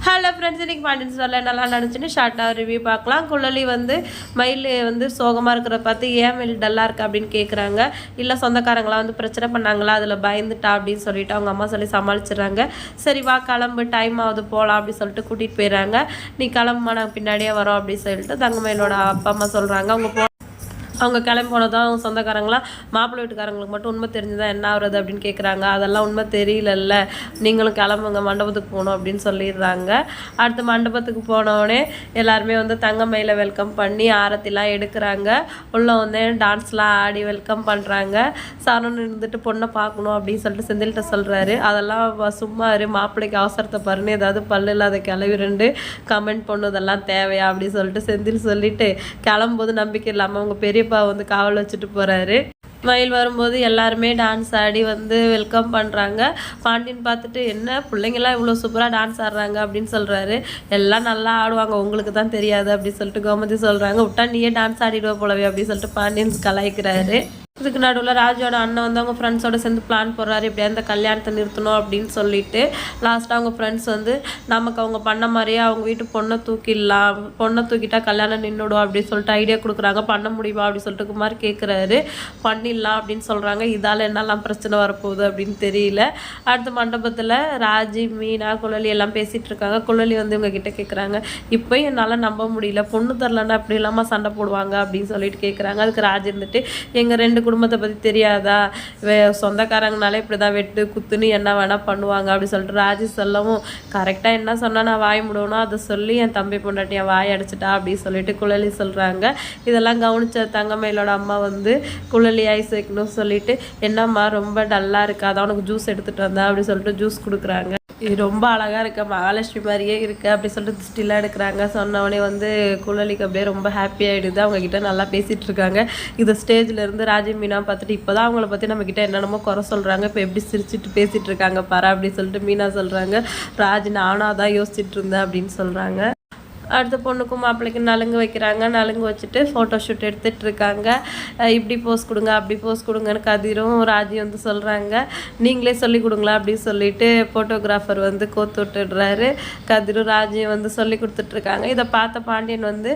Hello friends, இன்றைக்கி பாண்டியன் ஸ்டோரில் என்னெல்லாம் நடந்துச்சுன்னு ஷார்ட்டாக ரிவ்யூ பார்க்கலாம். குழலி வந்து மயில் வந்து சோகமாக இருக்கிற பார்த்து ஏன் மயில் டல்லாக இருக்கா அப்படின்னு கேட்குறாங்க. இல்லை சொந்தக்காரங்களாம் வந்து பிரச்சனை பண்ணாங்களா, அதில் பயந்துட்டா அப்படின்னு சொல்லிட்டு அவங்க அம்மா சொல்லி சமாளிச்சிடுறாங்க. சரி வா கிளம்பு, டைம் ஆகுது போகலாம் அப்படின்னு சொல்லிட்டு கூட்டிகிட்டு போயிடுறாங்க. நீ கிளம்புமா, நாங்கள் பின்னாடியே வரோம் அப்படின்னு சொல்லிட்டு தங்கமயிலோட அப்பா அம்மா சொல்கிறாங்க. அவங்க கிளம்பி போனதான் அவங்க சொந்தக்காரங்களாம் மாப்பிள்ளை வீட்டுக்காரங்களுக்கு மட்டும் உண்மை தெரிஞ்சுதான் என்ன ஆகுறது அப்படின்னு கேட்குறாங்க. அதெல்லாம் உண்மை தெரியலல்ல, நீங்களும் கிளம்புங்க, மண்டபத்துக்கு போகணும் அப்படின்னு சொல்லிடுறாங்க. அடுத்த மண்டபத்துக்கு போனோடனே எல்லாருமே வந்து தங்கமயில வெல்கம் பண்ணி ஆரத்திலாம் எடுக்கிறாங்க. உள்ளே வந்து டான்ஸ்லாம் ஆடி வெல்கம் பண்ணுறாங்க. சரணன் இருந்துட்டு பொண்ணை பார்க்கணும் அப்படின்னு சொல்லிட்டு செந்தில்கிட்ட சொல்கிறாரு. அதெல்லாம் சும்மா மாப்பிள்ளைக்கு அவசரத்தை பாருன்னு ஏதாவது பல்லு இல்லாத கிளவி 2 கமெண்ட் பொண்ணு இதெல்லாம் தேவையா அப்படின்னு சொல்லிட்டு செந்தில் சொல்லிட்டு கிளம்பும்போது நம்பிக்கை இல்லாமல் அவங்க பெரிய வந்து காவல் வச்சுட்டு போறாரு. மயில் வரும்போது எல்லாருமே டான்ஸ் ஆடி வந்து வெல்கம் பண்ணுறாங்க. பாண்டியன் பார்த்துட்டு என்ன பிள்ளைங்களாம் இவ்வளோ சூப்பராக டான்ஸ் ஆடுறாங்க அப்படின்னு சொல்கிறாரு. எல்லாம் நல்லா ஆடுவாங்க, உங்களுக்கு தான் தெரியாது அப்படின்னு சொல்லிட்டு கோமதி சொல்கிறாங்க. விட்டா நீயே டான்ஸ் ஆடிடுவ போலவே அப்படின்னு சொல்லிட்டு பாண்டியன் கலாய்க்கிறாரு. இதுக்கு நடுவில் ராஜோட அண்ணன் வந்து அவங்க ஃப்ரெண்ட்ஸோட சேர்ந்து பிளான் போடுறாரு, இப்படியா இந்த கல்யாணத்தை நிறுத்தணும் அப்படின்னு சொல்லிட்டு. லாஸ்ட்டாக அவங்க ஃப்ரெண்ட்ஸ் வந்து நமக்கு அவங்க பண்ண மாதிரியே அவங்க வீட்டு பொண்ணை தூக்கிட்டா கல்யாணம் நின்றுடும் அப்படின்னு சொல்லிட்டு ஐடியா கொடுக்குறாங்க. பண்ண முடியுமா அப்படின்னு சொல்லிட்டு குமார் கேட்குறாரு. பண்ணிடலாம் அப்படின்னு சொல்கிறாங்க. இதால் என்னெல்லாம் பிரச்சனை வரப்போகுது அப்படின்னு தெரியல. அடுத்த மண்டபத்தில் ராஜி, மீனா, குழலி எல்லாம் பேசிகிட்டு இருக்காங்க. குழலி வந்து இவங்க கிட்ட கேட்குறாங்க, இப்போயும் என்னால் நம்ப முடியல, பொண்ணு தரலன்னா அப்படி இல்லாமல் சண்டை போடுவாங்க அப்படின்னு சொல்லிட்டு கேட்குறாங்க. அதுக்கு ராஜி இருந்துட்டு எங்கள் 2 குடும்பத்தை பற்றி தெரியாதா, சொந்தக்காரங்கனாலே இப்படி தான் வெட்டு குத்துன்னு என்ன வேணால் பண்ணுவாங்க அப்படின்னு சொல்லிட்டு ராஜி சொல்லவும், கரெக்டாக என்ன சொன்னால் நான் வாய் முடுவேனோ அதை சொல்லி என் தம்பி பொண்டாட்டி என் வாய் அடிச்சிட்டா அப்படின்னு சொல்லிட்டு குழலி சொல்கிறாங்க. இதெல்லாம் கவனித்த தங்கமயிலோட அம்மா வந்து குழலி ஐஸ் வைக்கணும்னு சொல்லிட்டு, என்னம்மா ரொம்ப டல்லாக இருக்காது, அவனுக்கு ஜூஸ் எடுத்துகிட்டு வந்தா அப்படின்னு சொல்லிட்டு ஜூஸ் கொடுக்குறாங்க. இது ரொம்ப அழகாக இருக்க, மகாலட்சுமி மாதிரியே இருக்குது அப்படி சொல்லிட்டு திருஷ்டிலாம் எடுக்கிறாங்க. சொன்னவொடனே வந்து குழலிக்கு அப்படியே ரொம்ப ஹாப்பி ஆகிடுது. அவங்கக்கிட்ட நல்லா பேசிகிட்டு இருக்காங்க. இது ஸ்டேஜில் இருந்து ராஜி, மீனா பார்த்துட்டு இப்போ தான் அவங்கள பற்றி நம்மக்கிட்ட என்னென்னமோ குறை சொல்கிறாங்க, இப்போ எப்படி சிரிச்சிட்டு பேசிகிட்டு இருக்காங்க பாரு அப்படின்னு சொல்லிட்டு மீனா சொல்கிறாங்க. ராஜி நானாக தான் யோசிச்சுட்டு இருந்தேன் அப்படின்னு சொல்கிறாங்க. அடுத்த பொண்ணுக்கும் மாப்பிள்ளைக்கும் நலுங்கு வைக்கிறாங்க. நலுங்கு வச்சுட்டு ஃபோட்டோ ஷூட் எடுத்துகிட்டு இருக்காங்க. இப்படி போஸ் கொடுங்க அப்படி போஸ் கொடுங்கன்னு கதிரும் ராஜி வந்து சொல்கிறாங்க. நீங்களே சொல்லி கொடுங்களா அப்படின்னு சொல்லிட்டு ஃபோட்டோகிராஃபர் வந்து கோத்து விட்டுடுறாரு. கதிரும் ராஜியும் வந்து சொல்லி கொடுத்துட்ருக்காங்க. இதை பார்த்த பாண்டியன் வந்து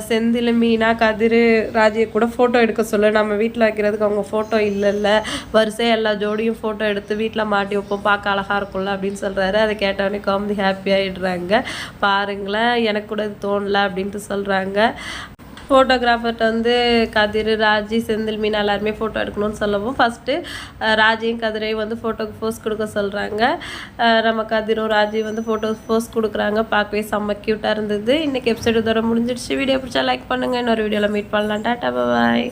செந்தில், மீனா, கதிர், ராஜியை கூட ஃபோட்டோ எடுக்க சொல்ல, நம்ம வீட்டில் வைக்கிறதுக்கு அவங்க ஃபோட்டோ இல்லைல்ல, வரிசையாக எல்லா ஜோடியும் ஃபோட்டோ எடுத்து வீட்டில் மாட்டி வைப்போம், பார்க்க அழகாக இருக்கும்ல அப்படின்னு சொல்கிறாரு. அதை கேட்டவொடனே கோமதி ஹாப்பி ஆகிடுறாங்க. பாருங்களேன், எனக்கு கூட இது தோணலை அப்படின்ட்டு சொல்கிறாங்க. ஃபோட்டோகிராஃபர்கிட்ட வந்து கதிர், ராஜி, செந்தில், மீனா எல்லாருமே ஃபோட்டோ எடுக்கணும்னு சொல்லவும் ஃபஸ்ட்டு ராஜியும் கதிரையும் வந்து ஃபோட்டோக்கு போஸ் கொடுக்க சொல்கிறாங்க. நம்ம கதிரும் ராஜியும் வந்து ஃபோட்டோ போஸ் கொடுக்குறாங்க. பார்க்கவே செம்ம க்யூட்டாக இருந்தது. இன்றைக்கி எபிசோடு இதோட முடிஞ்சிடுச்சு. வீடியோ பிடிச்சா லைக் பண்ணுங்கள். இன்னொரு வீடியோவில் மீட் பண்ணலாம். டாட்டா, பாய்.